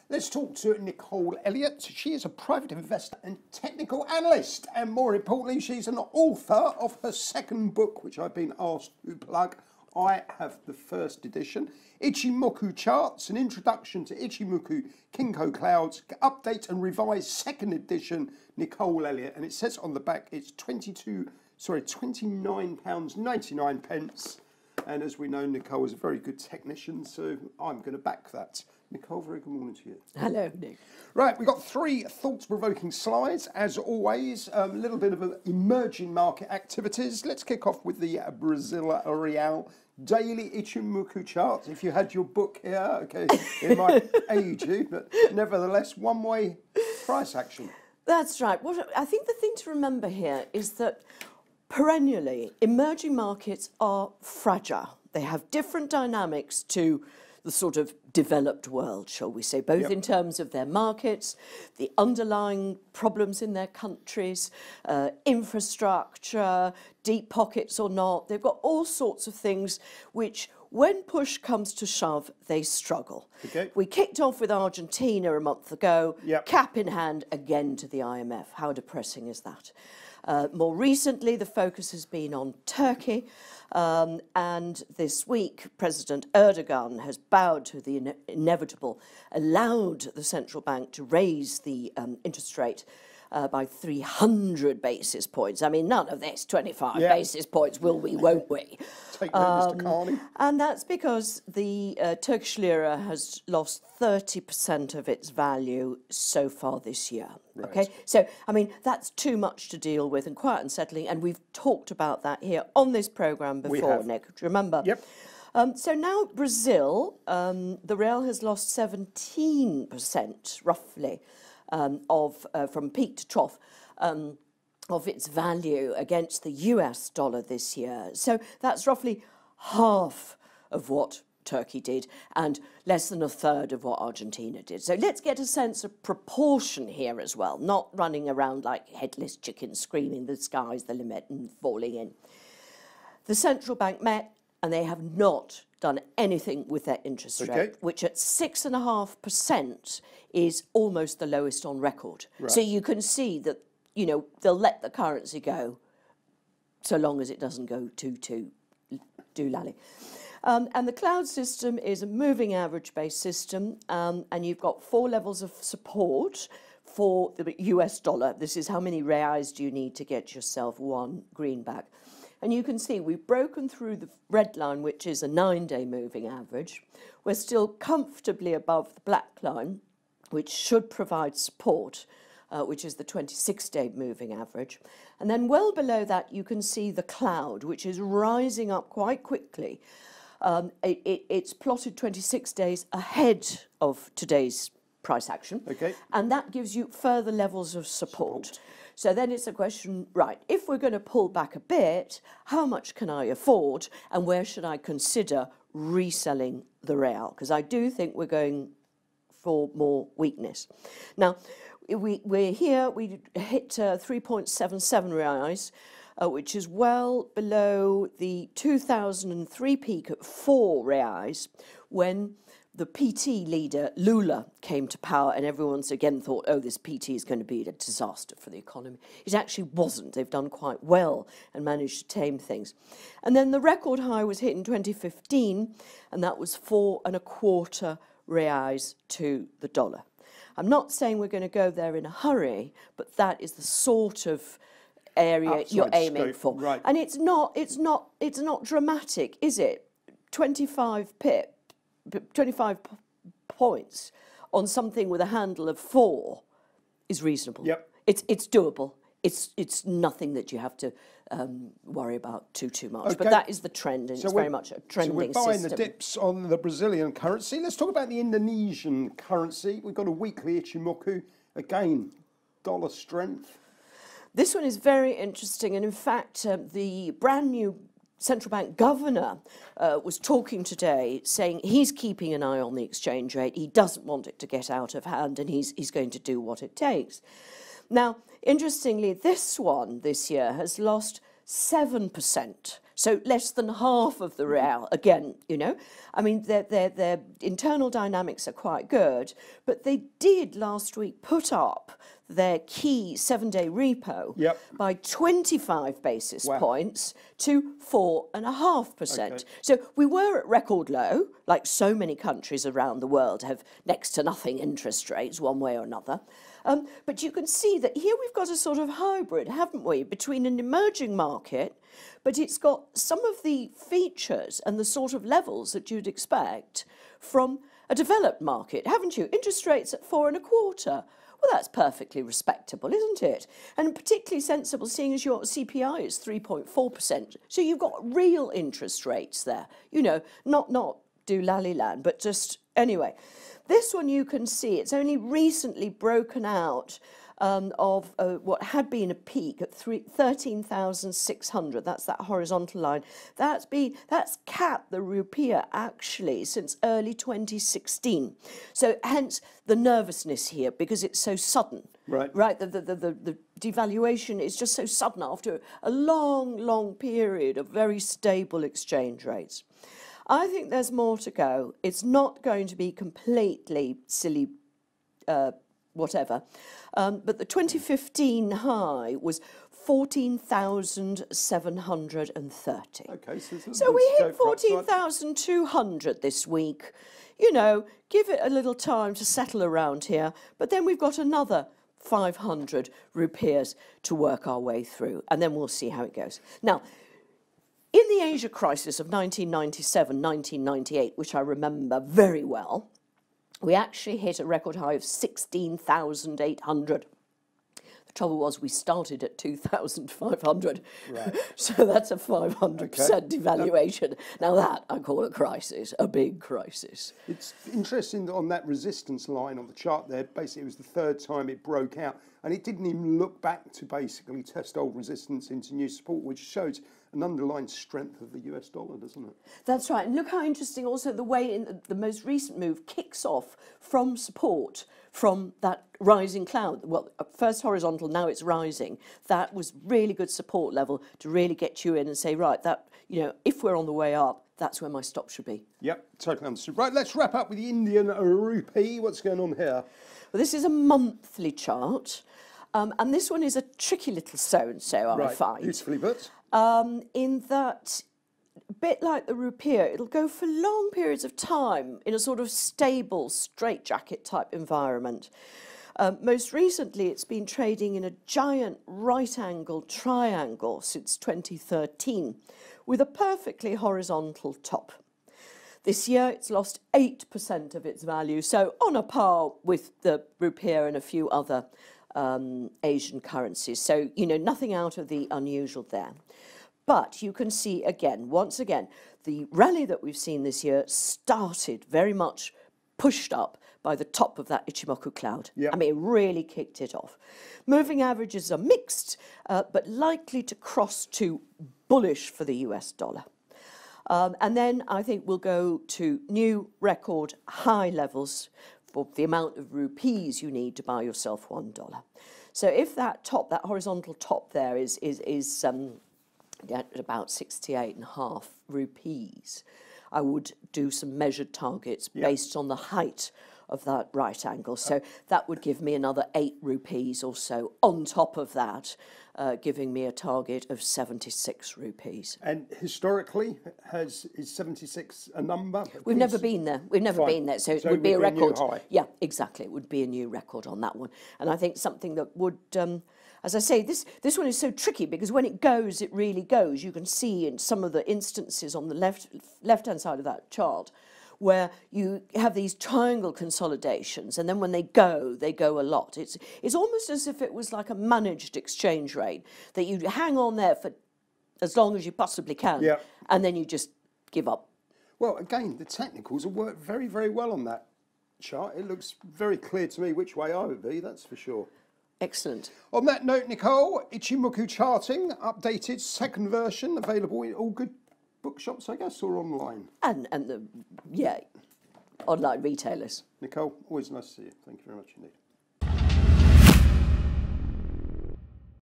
Let's talk to Nicole Elliott. She is a private investor and technical analyst, and more importantly, she's an author of her second book, which I've been asked to plug. I have the first edition, Ichimoku Charts, an introduction to Ichimoku Kinko Clouds, update and revised second edition, Nicole Elliott, and it says on the back it's £29.99. And as we know, Nicole is a very good technician, so I'm going to back that. Nicole, very good morning to you. Hello, Nick. Right, we've got three thought-provoking slides, as always. A little bit of emerging market activities. Let's kick off with the Brazil Real daily Ichimoku chart. If you had your book here, okay, it might age you, but nevertheless, one-way price action. That's right. What I think the thing to remember here is that perennially, emerging markets are fragile. They have different dynamics to the sort of developed world, shall we say, both in terms of their markets, the underlying problems in their countries, infrastructure, deep pockets or not. They've got all sorts of things which, when push comes to shove, they struggle. Okay. We kicked off with Argentina a month ago, cap in hand again to the IMF. How depressing is that? More recently, the focus has been on Turkey, and this week, President Erdogan has bowed to the inevitable, allowed the central bank to raise the interest rate by 300 basis points. I mean, none of this, 25 basis points, will we, won't we? Take note, Mr. Carney. And that's because the Turkish lira has lost 30% of its value so far this year. Right. Okay, so, I mean, that's too much to deal with and quite unsettling, and we've talked about that here on this programme before, Nick. Do you remember? Yep. So now Brazil, the real has lost 17%, roughly, from peak to trough of its value against the US dollar this year. So that's roughly half of what Turkey did and less than a third of what Argentina did. So let's get a sense of proportion here as well, not running around like headless chickens screaming the sky's the limit and falling in. The central bank met and they have not done anything with their interest rate, which at 6.5% is almost the lowest on record. Right. So you can see that, you know, they'll let the currency go so long as it doesn't go too doolally. And the cloud system is a moving average-based system, and you've got 4 levels of support for the US dollar. This is how many reais do you need to get yourself one greenback. And you can see we've broken through the red line, which is a 9-day moving average. We're still comfortably above the black line, which should provide support, which is the 26-day moving average. And then well below that, you can see the cloud, which is rising up quite quickly. It's plotted 26 days ahead of today's price action. Okay. And that gives you further levels of support. So then it's a question, right, if we're going to pull back a bit, how much can I afford and where should I consider reselling the real? Because I do think we're going for more weakness. Now, we're here, we hit 3.77 reais, which is well below the 2003 peak at 4 reais when the PT leader, Lula, came to power and everyone's again thought, oh, this PT is going to be a disaster for the economy. It actually wasn't. They've done quite well and managed to tame things. And then the record high was hit in 2015, and that was 4.25 reais to the dollar. I'm not saying we're going to go there in a hurry, but that is the sort of area you're aiming for. Right. And it's not dramatic, is it? 25 points on something with a handle of 4 is reasonable. Yep. It's doable. It's nothing that you have to worry about too much. Okay. But that is the trend, and so it's very much a trending system. So we're buying the dips on the Brazilian currency. Let's talk about the Indonesian currency. We've got a weekly Ichimoku. Again, dollar strength. This one is very interesting, and in fact, the brand new central bank governor was talking today, saying he's keeping an eye on the exchange rate. He doesn't want it to get out of hand, and he's going to do what it takes. Now, interestingly, this one this year has lost 7% So less than half of the real, again, you know. I mean, their internal dynamics are quite good, but they did last week put up their key 7-day repo by 25 basis points to 4.5%. Okay. So we were at record low, like so many countries around the world have next to nothing interest rates one way or another. But you can see that here we've got a sort of hybrid, haven't we, between an emerging market, but it's got some of the features and the sort of levels that you'd expect from a developed market, haven't you? Interest rates at 4.25%. Well, that's perfectly respectable, isn't it? And particularly sensible, seeing as your CPI is 3.4%. So you've got real interest rates there. You know, not do-lally-land, but just anyway. This one you can see, it's only recently broken out of what had been a peak at 13,600. That's that horizontal line. That's capped the rupiah actually since early 2016. So hence the nervousness here, because it's so sudden. Right. The devaluation is just so sudden after a long period of very stable exchange rates. I think there's more to go. It's not going to be completely silly whatever. But the 2015 high was 14,730. Okay, so we hit 14,200 this week. You know, give it a little time to settle around here, but then we've got another 500 rupiahs to work our way through, and then we'll see how it goes. Now, in the Asia crisis of 1997, 1998, which I remember very well, we actually hit a record high of 16,800. The trouble was we started at 2,500. Right. So that's a 500% devaluation. Now that I call a crisis, a big crisis. It's interesting that on that resistance line on the chart there, basically it was the third time it broke out, and it didn't even look back to basically test old resistance into new support, which shows an underlying strength of the US dollar, doesn't it? That's right. And look how interesting also the way in the most recent move kicks off from support from that rising cloud. Well, first horizontal, now it's rising. That was really good support level to really get you in and say, right, that, you know, if we're on the way up, that's where my stop should be. Yep, totally understood. Right, let's wrap up with the Indian rupee. What's going on here? Well, this is a monthly chart. And this one is a tricky little so-and-so, I find. Beautifully put. In that, a bit like the rupiah, it'll go for long periods of time in a sort of stable, straitjacket type environment. Most recently, it's been trading in a giant right-angle triangle since 2013, with a perfectly horizontal top. This year, it's lost 8% of its value, so on a par with the rupiah and a few other Asian currencies. So, you know, nothing out of the unusual there. But you can see again, once again, the rally that we've seen this year started very much pushed up by the top of that Ichimoku cloud. Yep. I mean, it really kicked it off. Moving averages are mixed, but likely to cross to bullish for the US dollar. And then I think we'll go to new record high levels for the amount of rupees you need to buy yourself $1. So if that top, that horizontal top there is at about 68.5 rupees, I would do some measured targets based on the height of that right angle. So that would give me another 8 rupees or so on top of that, giving me a target of 76 rupees. And historically, is 76 a number? We've never been there. We've never been there. So it would be a record. Yeah, exactly. It would be a new record on that one. And I think something that would, as I say, this one is so tricky because when it goes, it really goes. You can see in some of the instances on the left-hand side of that chart where you have these triangle consolidations, and then when they go a lot. It's almost as if it was like a managed exchange rate, that you hang on there for as long as you possibly can, and then you just give up. Well, again, the technicals have worked very, very well on that chart. It looks very clear to me which way I would be, that's for sure. Excellent. On that note, Nicole, Ichimoku charting, updated second version, available in all good bookshops, I guess, or online? And online retailers. Nicole, always nice to see you. Thank you very much indeed.